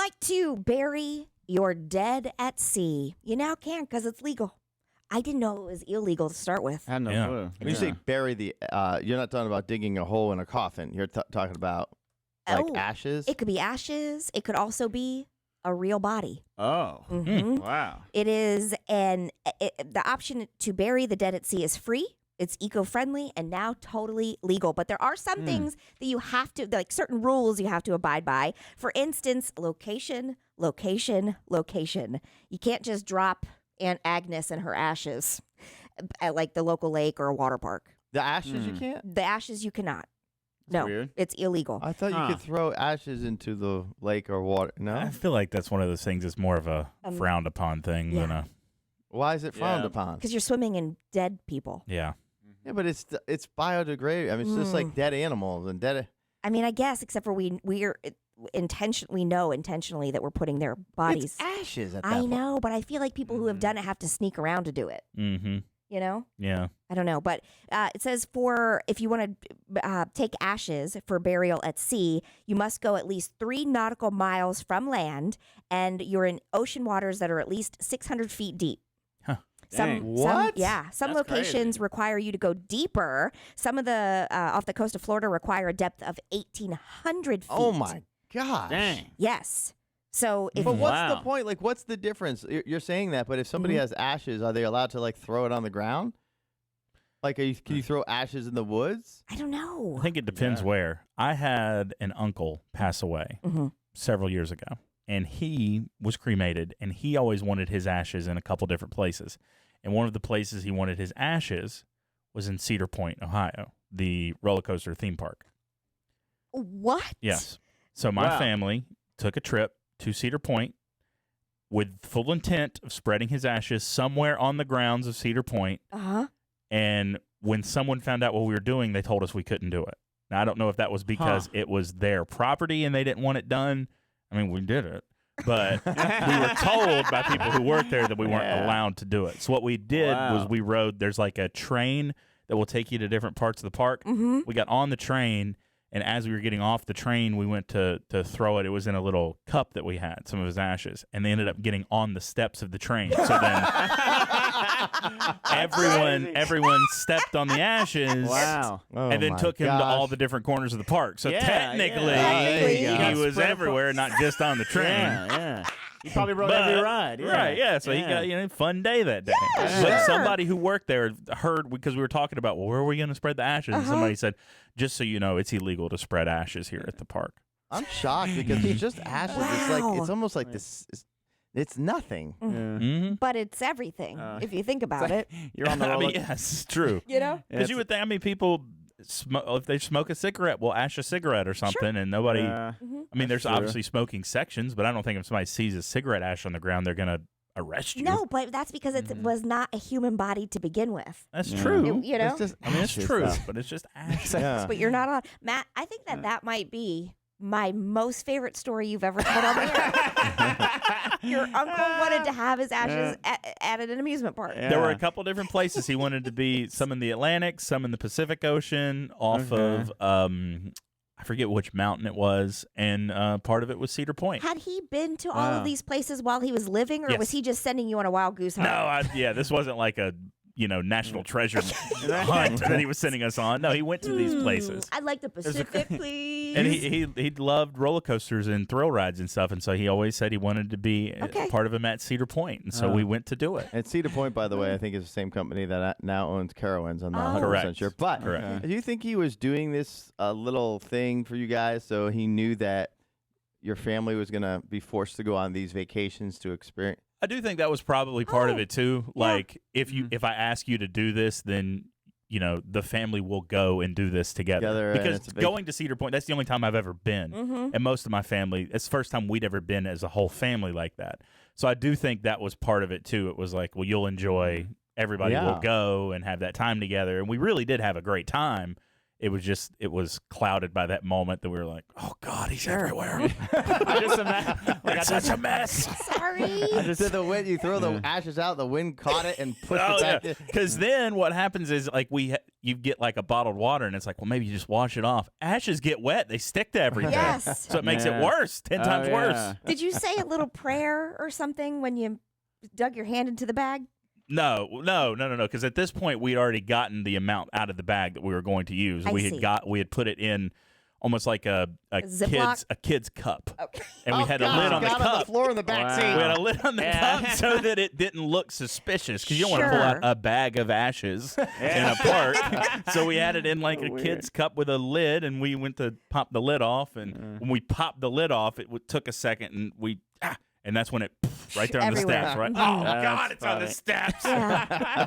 like to bury your dead at sea? You now can because it's legal. I didn't know it was illegal to start with. I had no clue. When you say bury the, you're not talking about digging a hole in a coffin. You're talking about ashes. It could be ashes. It could also be a real body. Oh, wow. It is, the option to bury the dead at sea is free. It's eco-friendly and now totally legal. But there are some things that you have to, like certain rules you have to abide by. For instance, location. You can't just drop Aunt Agnes and her ashes at like the local lake or a water park. The ashes you can't? The ashes you cannot. No, weird. it's illegal. I thought you could throw ashes into the lake or water. No? I feel like that's one of those things that's more of a frowned upon thing than a... Why is it frowned upon? Because you're swimming in dead people. Yeah. Yeah, but it's biodegradable. I mean, it's just like dead animals and dead... I mean, I guess, except for we know intentionally that we're putting their bodies. It's ashes at that I point. know, but I feel like people who have done it have to sneak around to do it. Mm-hmm. You know? Yeah. I don't know, but it says if you want to take ashes for burial at sea, you must go at least 3 nautical miles from land, and you're in ocean waters that are at least 600 feet deep. Some locations require you to go deeper. Some of the off the coast of Florida require a depth of 1,800 feet. Oh my gosh. Dang. Yes. So if But what's the point? Like, what's the difference? You're saying that, but if somebody has ashes, are they allowed to like throw it on the ground? Like, can you throw ashes in the woods? I don't know. I think it depends where. I had an uncle pass away several years ago, and he was cremated, and he always wanted his ashes in a couple different places. And one of the places he wanted his ashes was in Cedar Point, Ohio, the roller coaster theme park. What? Yes. So my family took a trip to Cedar Point with full intent of spreading his ashes somewhere on the grounds of Cedar Point. Uh-huh. And when someone found out what we were doing, they told us we couldn't do it. Now, I don't know if that was because it was their property and they didn't want it done. I mean, we did it. But we were told by people who worked there that we weren't allowed to do it. So what we did was we rode, there's like a train that will take you to different parts of the park. We got on the train, and as we were getting off the train, we went to throw it. It was in a little cup that we had, some of his ashes, and they ended up getting on the steps of the train. So then everyone stepped on the ashes. Wow. And then took him to all the different corners of the park. So technically, he was everywhere, not just on the train. Yeah. You probably rode every ride. Yeah. Right, yeah. So he got fun day that day. But somebody who worked there heard, because we were talking about, well, where are we going to spread the ashes? And somebody said, just so you know, it's illegal to spread ashes here at the park. I'm shocked because it's just ashes. It's like it's almost like this. It's nothing. But it's everything if you think about it. You're on the roller. Yes, it's true. You know? Because you would think, people, if they smoke a cigarette, we'll ash a cigarette or something, and nobody. I mean, there's obviously smoking sections, but I don't think if somebody sees a cigarette ash on the ground, they're going to arrest you. No, but that's because it was not a human body to begin with. That's true. You know? It's just It's true, but it's just ash. But you're not on. Matt, I think that might be my most favorite story you've ever told on the air. Your uncle wanted to have his ashes at an amusement park. Yeah. There were a couple different places he wanted to be. Some in the Atlantic, some in the Pacific Ocean, off of I forget which mountain it was, and part of it was Cedar Point. Had he been to all of these places while he was living, or was he just sending you on a wild goose hunt? No, this wasn't like a national treasure hunt that he was sending us on. No, he went to these places. I'd like the Pacific, please. And he loved roller coasters and thrill rides and stuff, and so he always said he wanted to be part of them at Cedar Point, and so we went to do it. And Cedar Point, by the way, I think is the same company that now owns Carowinds. I'm not 100% sure. But do you think he was doing this little thing for you guys so he knew that your family was going to be forced to go on these vacations to experience? I do think that was probably part of it too. Like if I ask you to do this, then the family will go and do this together. Because going to Cedar Point, that's the only time I've ever been, and most of my family, it's the first time we'd ever been as a whole family like that. So I do think that was part of it too. It was like, well, you'll enjoy. Everybody will go and have that time together, and we really did have a great time. it was clouded by that moment that we were like, oh God, he's everywhere. I just imagine. It's such a mess. Sorry. Did the wind? You throw the ashes out. The wind caught it and pushed it back. Because then what happens is like you get like a bottled water and it's like, well, maybe you just wash it off. Ashes get wet; they stick to everything. Yes. So it makes it worse, 10 times worse. Did you say a little prayer or something when you dug your hand into the bag? No. Because at this point we'd already gotten the amount out of the bag that we were going to use. I We see. had put it in almost like a Ziploc? kid's cup, Okay. and we had a lid on the got cup. on the floor in the back seat. We had a lid on the cup so that it didn't look suspicious because you don't want to pull out a bag of ashes in a park. So we had it in like a kid's cup with a lid, and we went to pop the lid off. And when we popped the lid off, it took a second, and that's when it right there on the Everywhere. steps, right? Mhm. Oh God, it's on the steps. Yeah.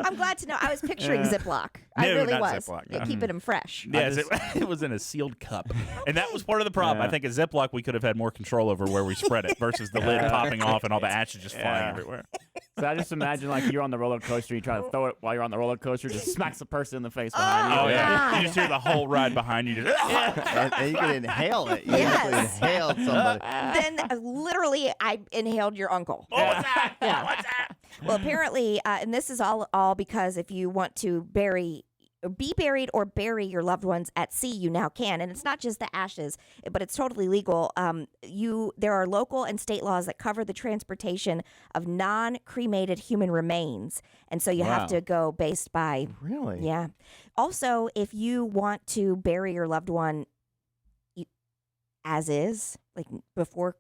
I'm glad to know. I was picturing Ziploc. I No, really not was. Ziploc, Yeah, no. keeping them fresh. Yes, it was in a sealed cup, and that was part of the problem. I think a Ziploc we could have had more control over where we spread it versus the lid popping off and all the ashes just flying everywhere. So I just imagine like you're on the roller coaster, you try to throw it while you're on the roller coaster, just smacks the person in the face behind you. Oh yeah, God. you just hear the whole ride behind you. Just, and you can inhale it. You Yes. actually inhaled somebody. Then literally, I inhaled your uncle. What's that? Yeah. What's that? Well, apparently, and this is all because if you want to be buried or bury your loved ones at sea, you now can. And it's not just the ashes, but it's totally legal. There are local and state laws that cover the transportation of non-cremated human remains. And so you have to go based by, Really? yeah. Also, if you want to bury your loved one as is, like before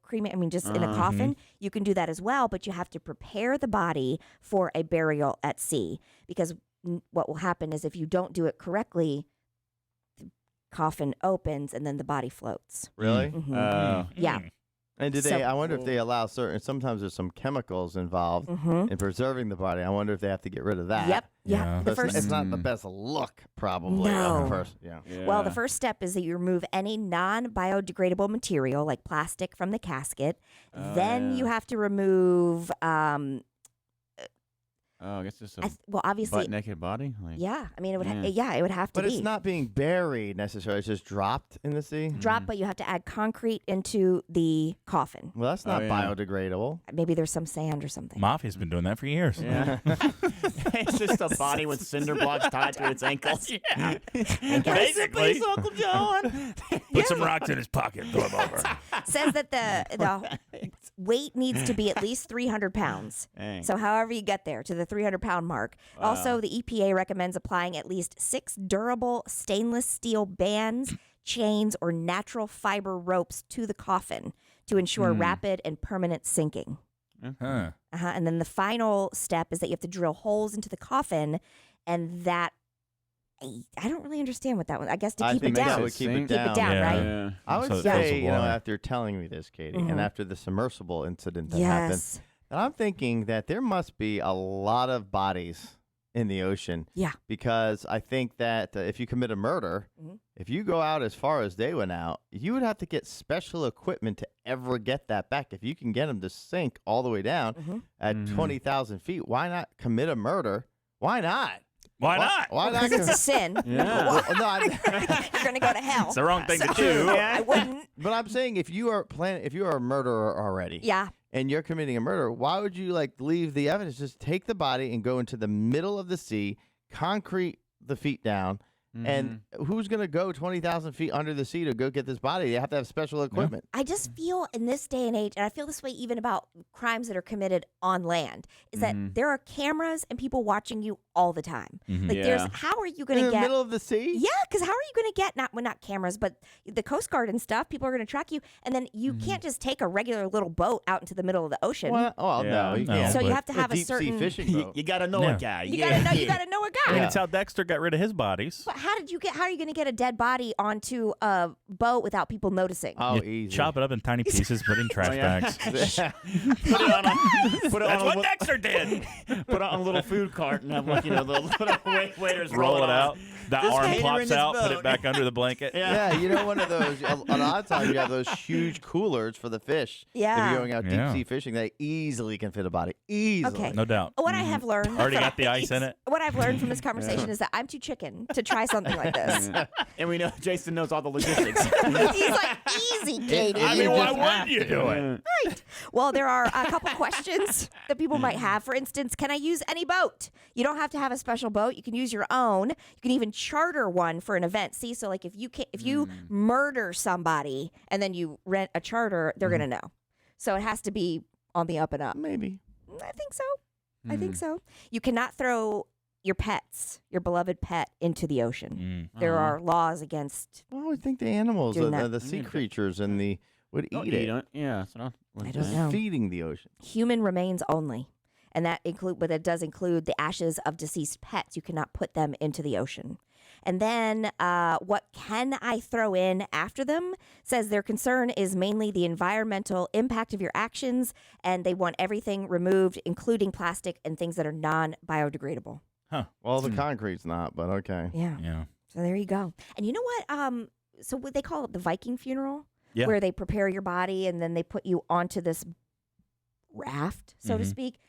just in a coffin, you can do that as well, but you have to prepare the body for a burial at sea, because what will happen is if you don't do it correctly, the coffin opens and then the body floats. Really? Mhm. Yeah. And do So- they? I wonder if they allow certain. Sometimes there's some chemicals involved in preserving the body. I wonder if they have to get rid of that. Yep. Yeah. Yeah. The It's, first it's not the best look, probably. No. At first. Yeah. Well, the first step is that you remove any non-biodegradable material like plastic from the casket. Then you have to remove, Oh, I guess just a obviously, butt naked body. Like, yeah. I mean, it would, Yeah. it would have to But be it's not being buried necessarily. It's just dropped in the sea. drop, but you have to add concrete into the coffin. Well, that's not yeah. biodegradable. Maybe there's some sand or something. Mafia's been doing that for years. Yeah. It's just a body with cinder blocks tied to its ankles. Yeah. Basically, Uncle John. Put some rocks in his pocket, throw him over. Says that the weight needs to be at least 300 pounds. Dang. So however you get there to the 300-pound mark. Also, the EPA recommends applying at least 6 durable stainless steel bands, chains, or natural fiber ropes to the coffin to ensure rapid and permanent sinking. Huh. And then the final step is that you have to drill holes into the coffin, and that I don't really understand what that one. I guess to I keep it think down. that would keep it Keep it down. down, Yeah. right? Yeah. I would So it say, fills with water. after telling me this, Katie, and after the submersible incident that happened, Yes. and I'm thinking that there must be a lot of bodies in the ocean. Yeah. Because I think that if you commit a murder, if you go out as far as they went out, you would have to get special equipment to ever get that back. If you can get them to sink all the way down at 20,000 feet, why not commit a murder? Why not? Why not? Why not? Because it's a sin. Yeah. Well, no, You're going to go to hell. It's the wrong thing to So, do. I wouldn't. but I'm saying if you are a murderer already, Yeah. and you're committing a murder, why would you leave the evidence? Just take the body and go into the middle of the sea, concrete the feet down, and who's going to go 20,000 feet under the sea to go get this body? They have to have special equipment. I just feel in this day and age, and I feel this way even about crimes that are committed on land, is that there are cameras and people watching you all the time. Like, Yeah. how are you going In to the get? middle of the sea? Yeah, because how are you going to get not cameras, but the Coast Guard and stuff? People are going to track you, and then you can't just take a regular little boat out into the middle of the ocean. Well, no, Yeah. you No. can't. So you but have to have a deep sea certain. fishing You, boat. you gotta know Yeah. a guy. You yeah. gotta know. You gotta know a I guy. mean, it's how Dexter got rid of his bodies. But how are you going to get a dead body onto a boat without people noticing? Oh, You easy. chop it up in tiny pieces, put it in trash yeah. bags. Put it on a, put it That's on what a, Dexter did. put it on a little food cart and have the waiters Roll it off. out. The Just arm cater in plops this out, put boat. it back under the blanket. Yeah, you know, one of those. A lot of times you have those huge coolers for the fish. Yeah. If you're going out deep Yeah. sea fishing, they easily can fit a body. Easily. Okay. No doubt. What I have learned. Already got the ice in it. What I've learned from this conversation is that I'm too chicken to try something like this. And we know Jason knows all the logistics. He's like, easy, Katie. I mean, You why just wouldn't you do it? Well, there are a couple questions that people might have. For instance, can I use any boat? You don't have to have a special boat. You can use your own. You can even charter one for an event. See, so like if you murder somebody and then you rent a charter, they're gonna know. So it has to be on the up and up. Maybe. I think so. I think so. You cannot throw your pets, your beloved pet, into the ocean. There are laws against. Well, I would think the animals, Doing the that. sea creatures, and the would Don't eat it. Yeah. So I don't know. Feeding the ocean. Human remains only. And but it does include the ashes of deceased pets. You cannot put them into the ocean. And then what can I throw in after them? Says their concern is mainly the environmental impact of your actions, and they want everything removed, including plastic and things that are non-biodegradable. Well, the concrete's not, but okay. Yeah. Yeah. So there you go. And you know what? So what they call it the Viking funeral, Yeah. where they prepare your body and then they put you onto this raft, so to speak.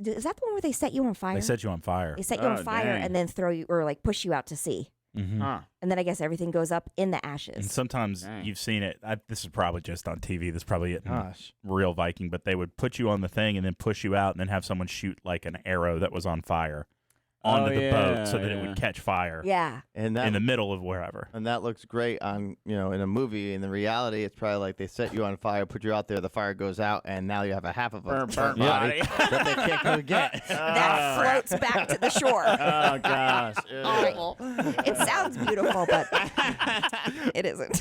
Is that the one where they set you on fire? They set you on fire. They set you on Oh, fire dang. and then throw you or like push you out to sea. Huh. And then I guess everything goes up in the And ashes. sometimes Dang. you've seen it. This is probably just on TV. This probably isn't Gosh. real Viking, but they would put you on the thing and then push you out and then have someone shoot like an arrow that was on fire onto the boat so that it would catch fire Yeah. And that in the middle of wherever. and that looks great on in a movie. In the reality, it's probably like they set you on fire, put you out there, the fire goes out, and now you have a half of a Burnt burnt body. body that they can't go get. That floats back to the shore. Oh gosh. It sounds beautiful, but it isn't.